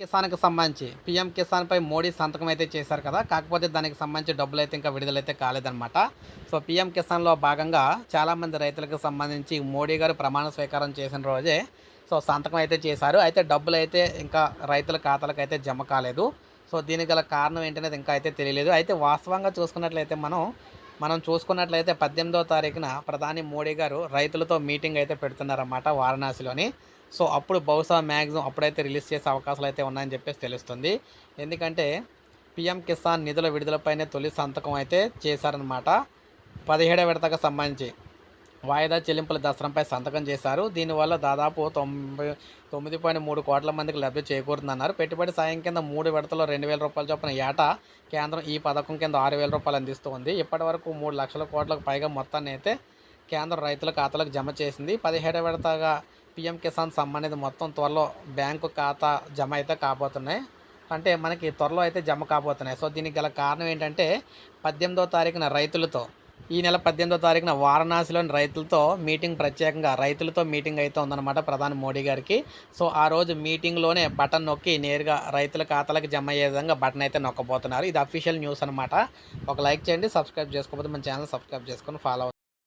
కిసాన్‌కి సంబంధించి పీఎం కిసాన్‌పై మోడీ సంతకం అయితే చేశారు కదా! కాకపోతే దానికి సంబంధించి డబ్బులైతే ఇంకా విడుదలైతే కాలేదనమాట. సో, పీఎం కిసాన్‌లో భాగంగా చాలామంది రైతులకు సంబంధించి మోడీ గారు ప్రమాణ స్వీకారం చేసిన రోజే సంతకం అయితే చేశారు. అయితే డబ్బులైతే ఇంకా రైతుల ఖాతాలకైతే జమ కాలేదు. సో, దీనికి గల కారణం ఏంటనేది ఇంకా అయితే తెలియలేదు. అయితే వాస్తవంగా చూసుకున్నట్లయితే మనం చూసుకున్నట్లయితే 18వ తారీఖున ప్రధాని మోడీ గారు రైతులతో మీటింగ్ అయితే పెడుతున్నారన్నమాట వారణాసిలోని. సో, అప్పుడు బహుశా మాక్సిమం అప్పుడైతే రిలీజ్ చేసే అవకాశాలయితే ఉన్నాయని చెప్పేసి తెలుస్తుంది. ఎందుకంటే, పీఎం కిసాన్ నిధుల విడుదలపైనే తొలి సంతకం అయితే చేశారనమాట. 17వ విడతకు సంబంధించి వాయిదా చెల్లింపుల దసరంపై సంతకం చేశారు. దీనివల్ల దాదాపు 9.3 కోట్ల మందికి లబ్ధి చేకూరుతుందన్నారు. పెట్టుబడి సాయం కింద 3 విడతల్లో రూ. 2,000 చొప్పున ఏటా కేంద్రం ఈ పథకం కింద రూ. 6,000 అందిస్తూ ఉంది. ఇప్పటివరకు 3 లక్షల కోట్లకు పైగా మొత్తాన్ని అయితే కేంద్రం రైతుల ఖాతాలకు జమ చేసింది. 17వ విడతగా పీఎం కిసాన్ సమ్మాన్ నిధి మొత్తం త్వరలో బ్యాంకు ఖాతా జమ అయితే కాబోతున్నాయి. అంటే మనకి త్వరలో అయితే జమ కాబోతున్నాయి. సో, దీనికి గల కారణం ఏంటంటే 18వ తారీఖున రైతులతో ఈ నెల 18వ తారీఖున వారణాసిలోని రైతులతో ప్రత్యేకంగా రైతులతో మీటింగ్ అయితే ఉందన్నమాట ప్రధాని మోడీ గారికి. సో, ఆ రోజు మీటింగ్‌లోనే బటన్ నొక్కి నేరుగా రైతుల ఖాతాలకు జమ అయ్యే విధంగా బటన్ అయితే నొక్కబోతున్నారు. ఇది అఫీషియల్ న్యూస్ అనమాట. ఒక లైక్ చేయండి. సబ్స్క్రైబ్ చేసుకోకపోతే మన ఛానల్ సబ్స్క్రైబ్ చేసుకొని ఫాలో